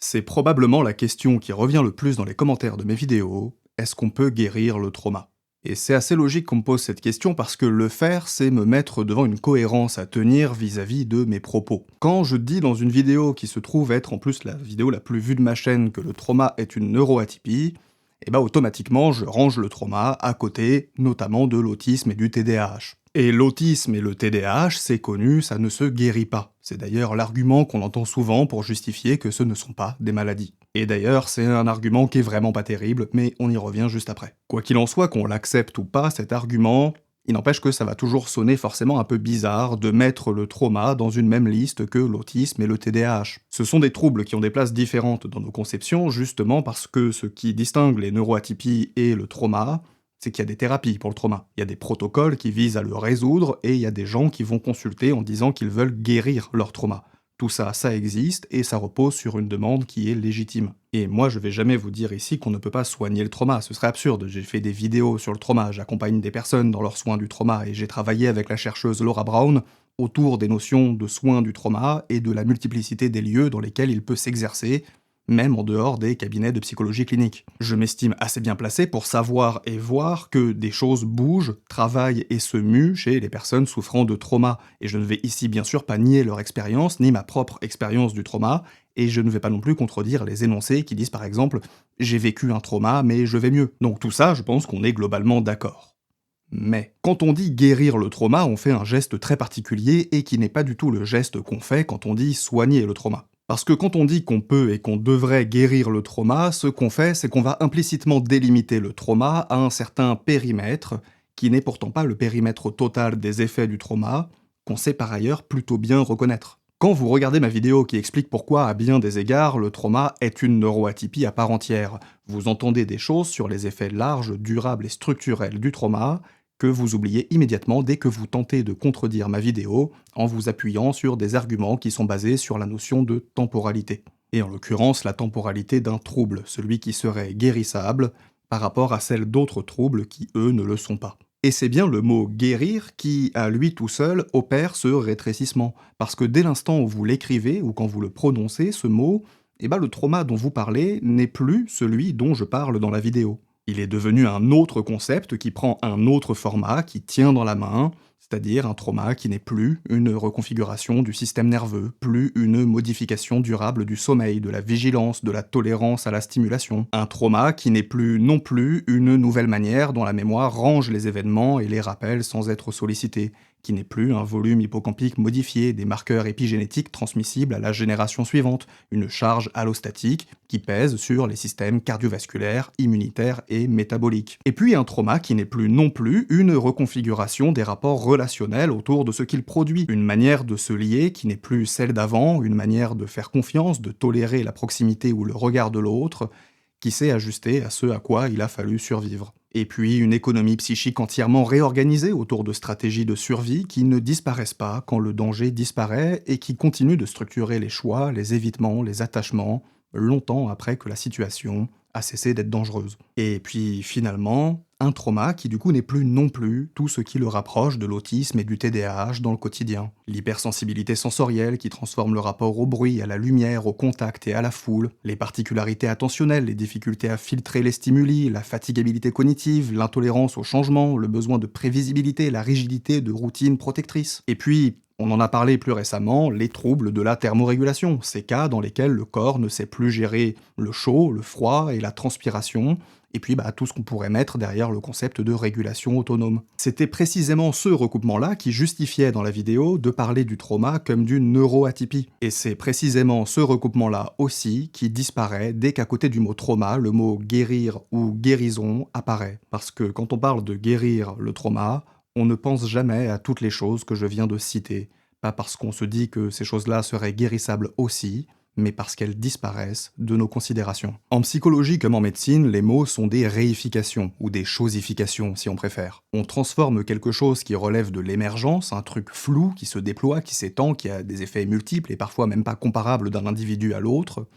C'est probablement la question qui revient le plus dans les commentaires de mes vidéos, est-ce qu'on peut guérir le trauma? Et c'est assez logique qu'on me pose cette question parce que le faire, c'est me mettre devant une cohérence à tenir vis-à-vis de mes propos. Quand je dis dans une vidéo qui se trouve être en plus la vidéo la plus vue de ma chaîne que le trauma est une neuroatypie, et bah automatiquement je range le trauma à côté, notamment de l'autisme et du TDAH. Et l'autisme et le TDAH, c'est connu, ça ne se guérit pas. C'est d'ailleurs l'argument qu'on entend souvent pour justifier que ce ne sont pas des maladies. Et d'ailleurs, c'est un argument qui est vraiment pas terrible, mais on y revient juste après. Quoi qu'il en soit, qu'on l'accepte ou pas, cet argument, il n'empêche que ça va toujours sonner forcément un peu bizarre de mettre le trauma dans une même liste que l'autisme et le TDAH. Ce sont des troubles qui ont des places différentes dans nos conceptions, justement parce que ce qui distingue les neuroatypies et le trauma, c'est qu'il y a des thérapies pour le trauma. Il y a des protocoles qui visent à le résoudre, et il y a des gens qui vont consulter en disant qu'ils veulent guérir leur trauma. Tout ça, ça existe, et ça repose sur une demande qui est légitime. Et moi, je vais jamais vous dire ici qu'on ne peut pas soigner le trauma, ce serait absurde. J'ai fait des vidéos sur le trauma, j'accompagne des personnes dans leurs soins du trauma, et j'ai travaillé avec la chercheuse Laura Brown autour des notions de soins du trauma et de la multiplicité des lieux dans lesquels il peut s'exercer, même en dehors des cabinets de psychologie clinique. Je m'estime assez bien placé pour savoir et voir que des choses bougent, travaillent et se muent chez les personnes souffrant de trauma, et je ne vais ici bien sûr pas nier leur expérience, ni ma propre expérience du trauma, et je ne vais pas non plus contredire les énoncés qui disent par exemple « j'ai vécu un trauma, mais je vais mieux ». Donc tout ça, je pense qu'on est globalement d'accord. Mais quand on dit guérir le trauma, on fait un geste très particulier et qui n'est pas du tout le geste qu'on fait quand on dit soigner le trauma. Parce que quand on dit qu'on peut et qu'on devrait guérir le trauma, ce qu'on fait, c'est qu'on va implicitement délimiter le trauma à un certain périmètre, qui n'est pourtant pas le périmètre total des effets du trauma, qu'on sait par ailleurs plutôt bien reconnaître. Quand vous regardez ma vidéo qui explique pourquoi, à bien des égards, le trauma est une neuroatypie à part entière, vous entendez des choses sur les effets larges, durables et structurels du trauma, que vous oubliez immédiatement dès que vous tentez de contredire ma vidéo en vous appuyant sur des arguments qui sont basés sur la notion de temporalité. Et en l'occurrence, la temporalité d'un trouble, celui qui serait guérissable, par rapport à celle d'autres troubles qui, eux, ne le sont pas. Et c'est bien le mot « guérir » qui, à lui tout seul, opère ce rétrécissement, parce que dès l'instant où vous l'écrivez, ou quand vous le prononcez, ce mot, eh ben le trauma dont vous parlez n'est plus celui dont je parle dans la vidéo. Il est devenu un autre concept qui prend un autre format, qui tient dans la main, c'est-à-dire un trauma qui n'est plus une reconfiguration du système nerveux, plus une modification durable du sommeil, de la vigilance, de la tolérance à la stimulation. Un trauma qui n'est plus non plus une nouvelle manière dont la mémoire range les événements et les rappelle sans être sollicité, qui n'est plus un volume hippocampique modifié, des marqueurs épigénétiques transmissibles à la génération suivante, une charge allostatique qui pèse sur les systèmes cardiovasculaires, immunitaires et métaboliques. Et puis un trauma qui n'est plus non plus une reconfiguration des rapports relationnels autour de ce qu'il produit, une manière de se lier qui n'est plus celle d'avant, une manière de faire confiance, de tolérer la proximité ou le regard de l'autre, qui s'est ajusté à ce à quoi il a fallu survivre. Et puis une économie psychique entièrement réorganisée autour de stratégies de survie qui ne disparaissent pas quand le danger disparaît et qui continuent de structurer les choix, les évitements, les attachements, longtemps après que la situation a cessé d'être dangereuse. Et puis finalement, un trauma qui du coup n'est plus non plus tout ce qui le rapproche de l'autisme et du TDAH dans le quotidien. L'hypersensibilité sensorielle qui transforme le rapport au bruit, à la lumière, au contact et à la foule, les particularités attentionnelles, les difficultés à filtrer les stimuli, la fatigabilité cognitive, l'intolérance au changement, le besoin de prévisibilité, la rigidité de routines protectrices. Et puis, on en a parlé plus récemment, les troubles de la thermorégulation, ces cas dans lesquels le corps ne sait plus gérer le chaud, le froid et la transpiration, et puis tout ce qu'on pourrait mettre derrière le concept de régulation autonome. C'était précisément ce recoupement-là qui justifiait dans la vidéo de parler du trauma comme d'une neuroatypie. Et c'est précisément ce recoupement-là aussi qui disparaît dès qu'à côté du mot trauma, le mot guérir ou guérison apparaît. Parce que quand on parle de guérir le trauma, on ne pense jamais à toutes les choses que je viens de citer, pas parce qu'on se dit que ces choses-là seraient guérissables aussi, mais parce qu'elles disparaissent de nos considérations. En psychologie comme en médecine, les mots sont des réifications, ou des chosifications si on préfère. On transforme quelque chose qui relève de l'émergence, un truc flou qui se déploie, qui s'étend, qui a des effets multiples et parfois même pas comparables d'un individu à l'autre,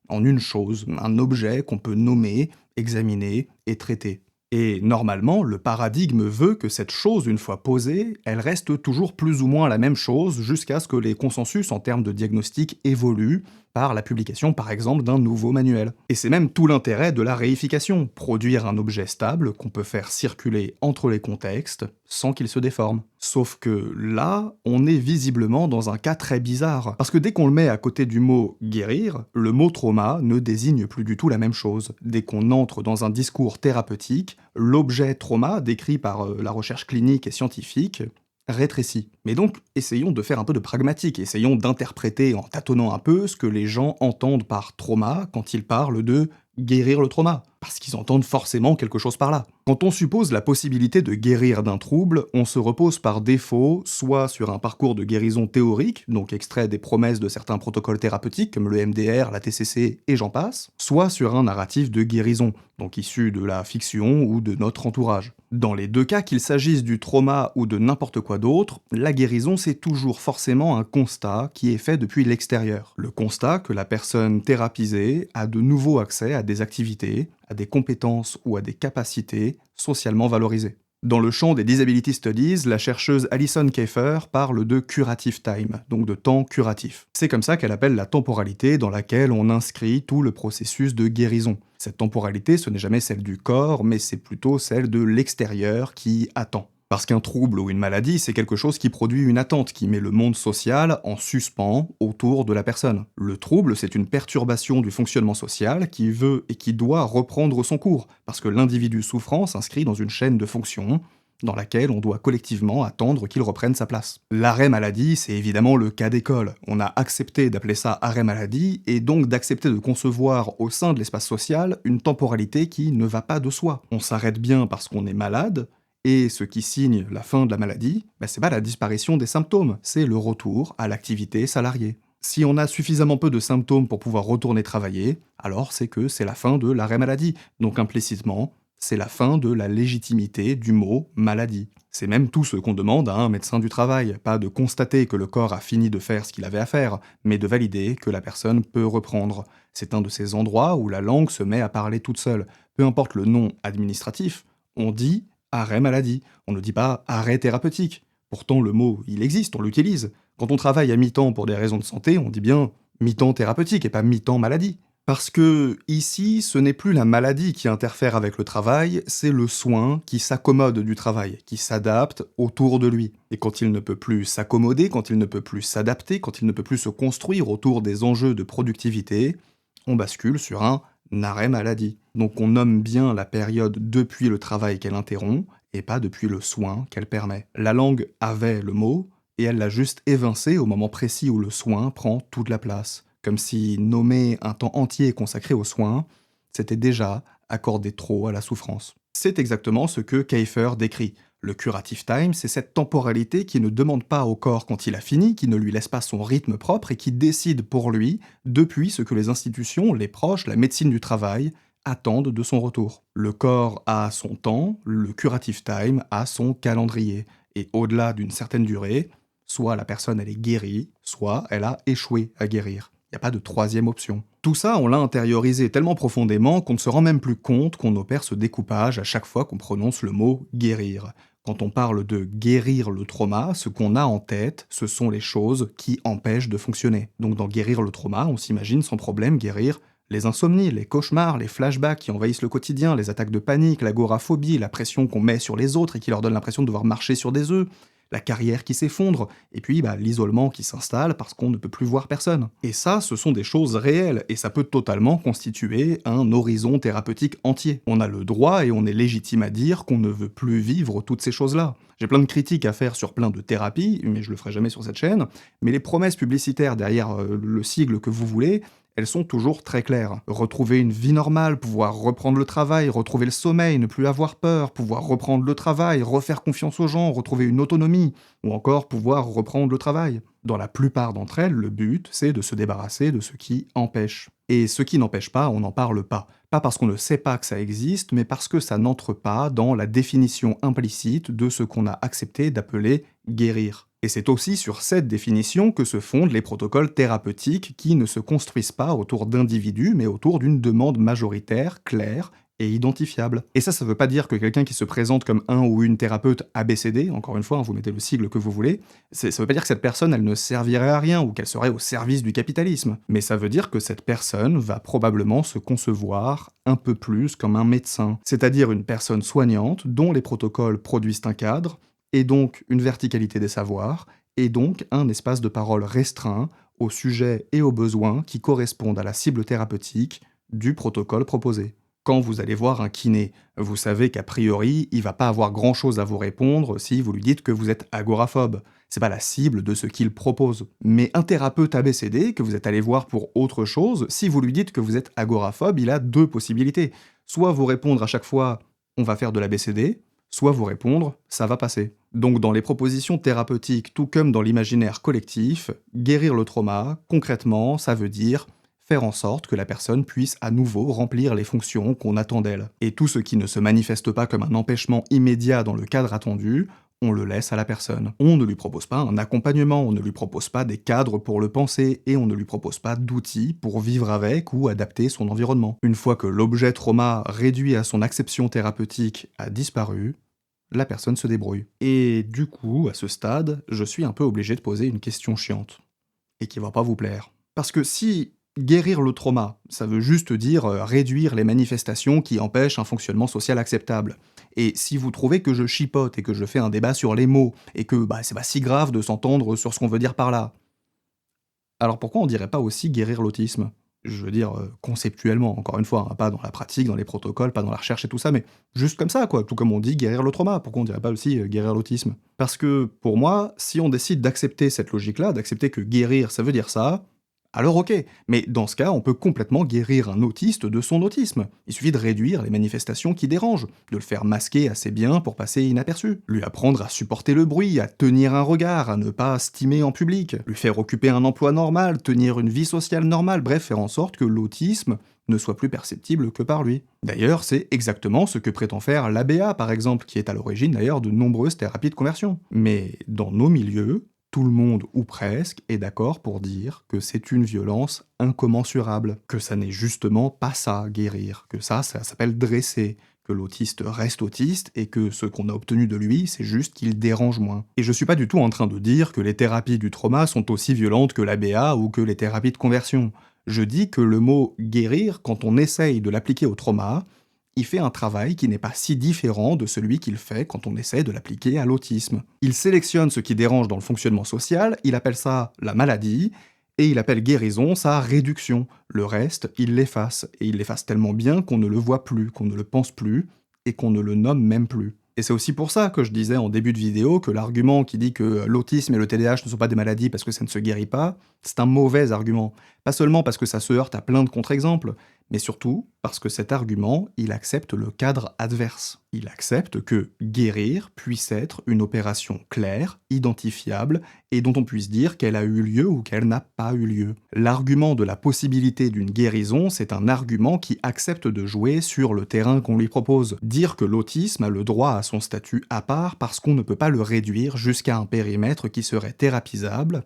en une chose, un objet qu'on peut nommer, examiner et traiter. Et normalement, le paradigme veut que cette chose, une fois posée, elle reste toujours plus ou moins la même chose jusqu'à ce que les consensus en termes de diagnostic évoluent par la publication par exemple d'un nouveau manuel. Et c'est même tout l'intérêt de la réification, produire un objet stable qu'on peut faire circuler entre les contextes sans qu'il se déforme. Sauf que là, on est visiblement dans un cas très bizarre, parce que dès qu'on le met à côté du mot guérir, le mot trauma ne désigne plus du tout la même chose. Dès qu'on entre dans un discours thérapeutique, l'objet trauma, décrit par la recherche clinique et scientifique, rétrécit. Mais donc, essayons de faire un peu de pragmatique, essayons d'interpréter en tâtonnant un peu ce que les gens entendent par trauma quand ils parlent de guérir le trauma, parce qu'ils entendent forcément quelque chose par là. Quand on suppose la possibilité de guérir d'un trouble, on se repose par défaut soit sur un parcours de guérison théorique, donc extrait des promesses de certains protocoles thérapeutiques comme le MDR, la TCC et j'en passe, soit sur un narratif de guérison, donc issu de la fiction ou de notre entourage. Dans les deux cas, qu'il s'agisse du trauma ou de n'importe quoi d'autre, la guérison c'est toujours forcément un constat qui est fait depuis l'extérieur. Le constat que la personne thérapisée a de nouveau accès à des activités, à des compétences ou à des capacités socialement valorisées. Dans le champ des Disability Studies, la chercheuse Alison Kafer parle de curative time, donc de temps curatif. C'est comme ça qu'elle appelle la temporalité dans laquelle on inscrit tout le processus de guérison. Cette temporalité, ce n'est jamais celle du corps, mais c'est plutôt celle de l'extérieur qui attend. Parce qu'un trouble ou une maladie, c'est quelque chose qui produit une attente, qui met le monde social en suspens autour de la personne. Le trouble, c'est une perturbation du fonctionnement social qui veut et qui doit reprendre son cours, parce que l'individu souffrant s'inscrit dans une chaîne de fonctions dans laquelle on doit collectivement attendre qu'il reprenne sa place. L'arrêt maladie, c'est évidemment le cas d'école. On a accepté d'appeler ça arrêt maladie, et donc d'accepter de concevoir au sein de l'espace social une temporalité qui ne va pas de soi. On s'arrête bien parce qu'on est malade, et ce qui signe la fin de la maladie, c'est pas la disparition des symptômes, c'est le retour à l'activité salariée. Si on a suffisamment peu de symptômes pour pouvoir retourner travailler, alors c'est que c'est la fin de l'arrêt maladie. Donc implicitement, c'est la fin de la légitimité du mot maladie. C'est même tout ce qu'on demande à un médecin du travail, pas de constater que le corps a fini de faire ce qu'il avait à faire, mais de valider que la personne peut reprendre. C'est un de ces endroits où la langue se met à parler toute seule. Peu importe le nom administratif, on dit arrêt maladie, on ne dit pas arrêt thérapeutique. Pourtant le mot, il existe, on l'utilise. Quand on travaille à mi-temps pour des raisons de santé, on dit bien mi-temps thérapeutique et pas mi-temps maladie. Parce que, ici, ce n'est plus la maladie qui interfère avec le travail, c'est le soin qui s'accommode du travail, qui s'adapte autour de lui. Et quand il ne peut plus s'accommoder, quand il ne peut plus s'adapter, quand il ne peut plus se construire autour des enjeux de productivité, on bascule sur un arrêt maladie. Donc on nomme bien la période depuis le travail qu'elle interrompt, et pas depuis le soin qu'elle permet. La langue avait le mot, et elle l'a juste évincé au moment précis où le soin prend toute la place. Comme si nommer un temps entier consacré aux soins, c'était déjà accorder trop à la souffrance. C'est exactement ce que Kafer décrit. Le curative time, c'est cette temporalité qui ne demande pas au corps quand il a fini, qui ne lui laisse pas son rythme propre et qui décide pour lui, depuis ce que les institutions, les proches, la médecine du travail attendent de son retour. Le corps a son temps, le curative time a son calendrier. Et au-delà d'une certaine durée, soit la personne elle est guérie, soit elle a échoué à guérir. Il n'y a pas de troisième option. Tout ça, on l'a intériorisé tellement profondément qu'on ne se rend même plus compte qu'on opère ce découpage à chaque fois qu'on prononce le mot « guérir ». Quand on parle de guérir le trauma, ce qu'on a en tête, ce sont les choses qui empêchent de fonctionner. Donc dans guérir le trauma, on s'imagine sans problème guérir les insomnies, les cauchemars, les flashbacks qui envahissent le quotidien, les attaques de panique, l'agoraphobie, la pression qu'on met sur les autres et qui leur donne l'impression de devoir marcher sur des œufs, la carrière qui s'effondre, et puis l'isolement qui s'installe parce qu'on ne peut plus voir personne. Et ça, ce sont des choses réelles, et ça peut totalement constituer un horizon thérapeutique entier. On a le droit et on est légitime à dire qu'on ne veut plus vivre toutes ces choses-là. J'ai plein de critiques à faire sur plein de thérapies, mais je le ferai jamais sur cette chaîne, mais les promesses publicitaires derrière le sigle que vous voulez, elles sont toujours très claires. Retrouver une vie normale, pouvoir reprendre le travail, retrouver le sommeil, ne plus avoir peur, pouvoir reprendre le travail, refaire confiance aux gens, retrouver une autonomie, ou encore pouvoir reprendre le travail. Dans la plupart d'entre elles, le but, c'est de se débarrasser de ce qui empêche. Et ce qui n'empêche pas, on n'en parle pas. Pas parce qu'on ne sait pas que ça existe, mais parce que ça n'entre pas dans la définition implicite de ce qu'on a accepté d'appeler guérir. Et c'est aussi sur cette définition que se fondent les protocoles thérapeutiques qui ne se construisent pas autour d'individus, mais autour d'une demande majoritaire, claire et identifiable. Et ça veut pas dire que quelqu'un qui se présente comme un ou une thérapeute ABCD, encore une fois, hein, vous mettez le sigle que vous voulez, ça veut pas dire que cette personne, elle ne servirait à rien ou qu'elle serait au service du capitalisme. Mais ça veut dire que cette personne va probablement se concevoir un peu plus comme un médecin, c'est-à-dire une personne soignante dont les protocoles produisent un cadre, et donc une verticalité des savoirs, et donc un espace de parole restreint aux sujets et aux besoins qui correspondent à la cible thérapeutique du protocole proposé. Quand vous allez voir un kiné, vous savez qu'a priori, il va pas avoir grand-chose à vous répondre si vous lui dites que vous êtes agoraphobe. C'est pas la cible de ce qu'il propose. Mais un thérapeute ABCD, que vous êtes allé voir pour autre chose, si vous lui dites que vous êtes agoraphobe, il a deux possibilités. Soit vous répondre à chaque fois «on va faire de l'ABCD», soit vous répondre «ça va passer». Donc dans les propositions thérapeutiques, tout comme dans l'imaginaire collectif, guérir le trauma, concrètement, ça veut dire faire en sorte que la personne puisse à nouveau remplir les fonctions qu'on attend d'elle. Et tout ce qui ne se manifeste pas comme un empêchement immédiat dans le cadre attendu, on le laisse à la personne. On ne lui propose pas un accompagnement, on ne lui propose pas des cadres pour le penser, et on ne lui propose pas d'outils pour vivre avec ou adapter son environnement. Une fois que l'objet trauma réduit à son acception thérapeutique a disparu, la personne se débrouille. Et du coup, à ce stade, je suis un peu obligé de poser une question chiante. Et qui va pas vous plaire. Parce que si guérir le trauma, ça veut juste dire réduire les manifestations qui empêchent un fonctionnement social acceptable. Et si vous trouvez que je chipote et que je fais un débat sur les mots, et que c'est pas si grave de s'entendre sur ce qu'on veut dire par là, alors pourquoi on dirait pas aussi guérir l'autisme? Je veux dire, conceptuellement, encore une fois, hein, pas dans la pratique, dans les protocoles, pas dans la recherche et tout ça, mais juste comme ça, quoi. Tout comme on dit guérir le trauma, pourquoi on dirait pas aussi guérir l'autisme? Parce que, pour moi, si on décide d'accepter cette logique-là, d'accepter que guérir, ça veut dire ça, alors ok, mais dans ce cas, on peut complètement guérir un autiste de son autisme. Il suffit de réduire les manifestations qui dérangent, de le faire masquer assez bien pour passer inaperçu, lui apprendre à supporter le bruit, à tenir un regard, à ne pas stimer en public, lui faire occuper un emploi normal, tenir une vie sociale normale, bref, faire en sorte que l'autisme ne soit plus perceptible que par lui. D'ailleurs, c'est exactement ce que prétend faire l'ABA, par exemple, qui est à l'origine d'ailleurs de nombreuses thérapies de conversion. Mais dans nos milieux, tout le monde, ou presque, est d'accord pour dire que c'est une violence incommensurable, que ça n'est justement pas ça, guérir, que ça s'appelle dresser, que l'autiste reste autiste et que ce qu'on a obtenu de lui, c'est juste qu'il dérange moins. Et je suis pas du tout en train de dire que les thérapies du trauma sont aussi violentes que l'ABA ou que les thérapies de conversion. Je dis que le mot guérir, quand on essaye de l'appliquer au trauma, il fait un travail qui n'est pas si différent de celui qu'il fait quand on essaie de l'appliquer à l'autisme. Il sélectionne ce qui dérange dans le fonctionnement social, il appelle ça la maladie, et il appelle guérison sa réduction. Le reste, il l'efface, et il l'efface tellement bien qu'on ne le voit plus, qu'on ne le pense plus, et qu'on ne le nomme même plus. Et c'est aussi pour ça que je disais en début de vidéo que l'argument qui dit que l'autisme et le TDAH ne sont pas des maladies parce que ça ne se guérit pas, c'est un mauvais argument. Pas seulement parce que ça se heurte à plein de contre-exemples, mais surtout parce que cet argument, il accepte le cadre adverse. Il accepte que guérir puisse être une opération claire, identifiable, et dont on puisse dire qu'elle a eu lieu ou qu'elle n'a pas eu lieu. L'argument de la possibilité d'une guérison, c'est un argument qui accepte de jouer sur le terrain qu'on lui propose. Dire que l'autisme a le droit à son statut à part parce qu'on ne peut pas le réduire jusqu'à un périmètre qui serait thérapisable,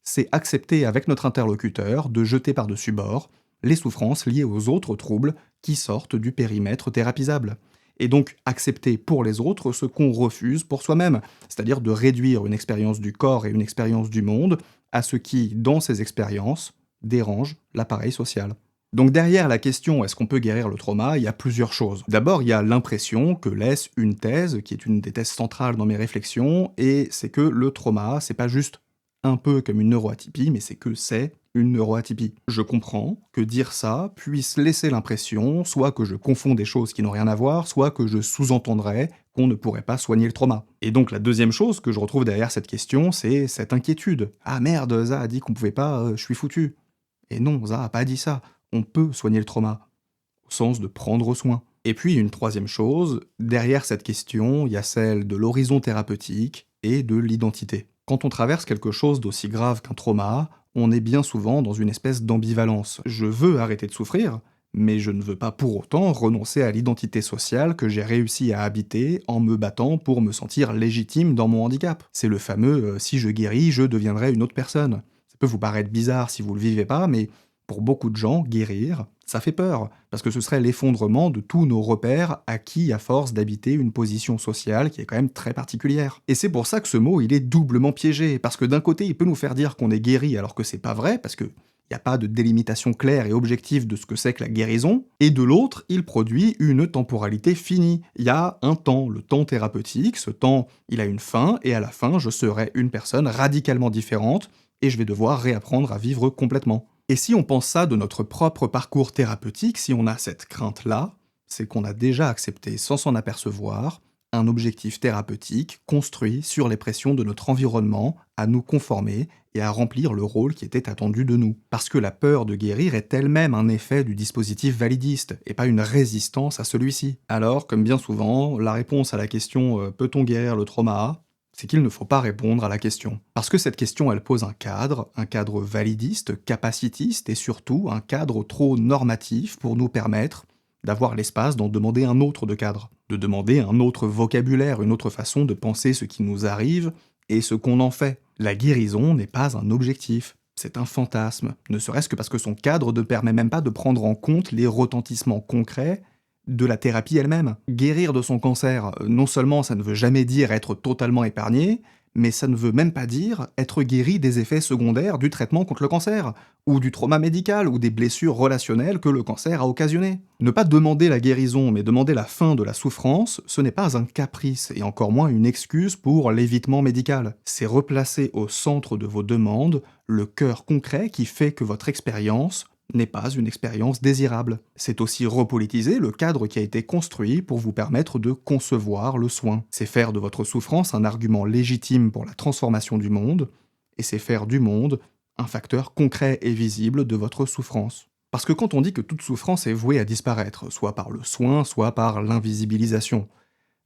c'est accepter avec notre interlocuteur de jeter par-dessus bord les souffrances liées aux autres troubles qui sortent du périmètre thérapisable. Et donc accepter pour les autres ce qu'on refuse pour soi-même, c'est-à-dire de réduire une expérience du corps et une expérience du monde à ce qui, dans ces expériences, dérange l'appareil social. Donc derrière la question est-ce qu'on peut guérir le trauma, il y a plusieurs choses. D'abord, il y a l'impression que laisse une thèse, qui est une des thèses centrales dans mes réflexions, et c'est que le trauma, c'est pas juste un peu comme une neuroatypie, mais c'est que c'est une neuroatypie. Je comprends que dire ça puisse laisser l'impression soit que je confonds des choses qui n'ont rien à voir, soit que je sous-entendrais qu'on ne pourrait pas soigner le trauma. Et donc la deuxième chose que je retrouve derrière cette question, c'est cette inquiétude. Ah merde, Za a dit qu'on pouvait pas, je suis foutu. Et non, Za a pas dit ça. On peut soigner le trauma, au sens de prendre soin. Et puis une troisième chose, derrière cette question, il y a celle de l'horizon thérapeutique et de l'identité. Quand on traverse quelque chose d'aussi grave qu'un trauma, on est bien souvent dans une espèce d'ambivalence. Je veux arrêter de souffrir, mais je ne veux pas pour autant renoncer à l'identité sociale que j'ai réussi à habiter en me battant pour me sentir légitime dans mon handicap. C'est le fameux si je guéris, je deviendrai une autre personne. Ça peut vous paraître bizarre si vous le vivez pas, mais Pour beaucoup de gens, guérir, ça fait peur, parce que ce serait l'effondrement de tous nos repères acquis à force d'habiter une position sociale qui est quand même très particulière. Et c'est pour ça que ce mot, il est doublement piégé, parce que d'un côté, il peut nous faire dire qu'on est guéri alors que c'est pas vrai, parce que il n'y a pas de délimitation claire et objective de ce que c'est que la guérison, et de l'autre, il produit une temporalité finie. Il y a un temps, le temps thérapeutique, ce temps, il a une fin, et à la fin, je serai une personne radicalement différente, et je vais devoir réapprendre à vivre complètement. Et si on pense ça de notre propre parcours thérapeutique, si on a cette crainte-là, c'est qu'on a déjà accepté, sans s'en apercevoir, un objectif thérapeutique construit sur les pressions de notre environnement, à nous conformer et à remplir le rôle qui était attendu de nous. Parce que la peur de guérir est elle-même un effet du dispositif validiste, et pas une résistance à celui-ci. Alors, comme bien souvent, la réponse à la question peut-on guérir le trauma, c'est qu'il ne faut pas répondre à la question. Parce que cette question, elle pose un cadre validiste, capacitiste, et surtout un cadre trop normatif pour nous permettre d'avoir l'espace d'en demander un autre de cadre, de demander un autre vocabulaire, une autre façon de penser ce qui nous arrive et ce qu'on en fait. La guérison n'est pas un objectif, c'est un fantasme, ne serait-ce que parce que son cadre ne permet même pas de prendre en compte les retentissements concrets de la thérapie elle-même. Guérir de son cancer, non seulement ça ne veut jamais dire être totalement épargné, mais ça ne veut même pas dire être guéri des effets secondaires du traitement contre le cancer, ou du trauma médical, ou des blessures relationnelles que le cancer a occasionnées. Ne pas demander la guérison, mais demander la fin de la souffrance, ce n'est pas un caprice, et encore moins une excuse pour l'évitement médical. C'est replacer au centre de vos demandes le cœur concret qui fait que votre expérience n'est pas une expérience désirable. C'est aussi repolitiser le cadre qui a été construit pour vous permettre de concevoir le soin. C'est faire de votre souffrance un argument légitime pour la transformation du monde, et c'est faire du monde un facteur concret et visible de votre souffrance. Parce que quand on dit que toute souffrance est vouée à disparaître, soit par le soin, soit par l'invisibilisation,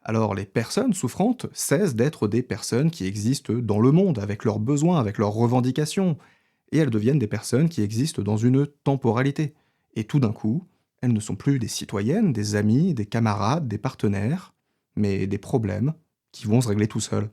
alors les personnes souffrantes cessent d'être des personnes qui existent dans le monde, avec leurs besoins, avec leurs revendications, et elles deviennent des personnes qui existent dans une temporalité. Et tout d'un coup, elles ne sont plus des citoyennes, des amis, des camarades, des partenaires, mais des problèmes qui vont se régler tout seuls.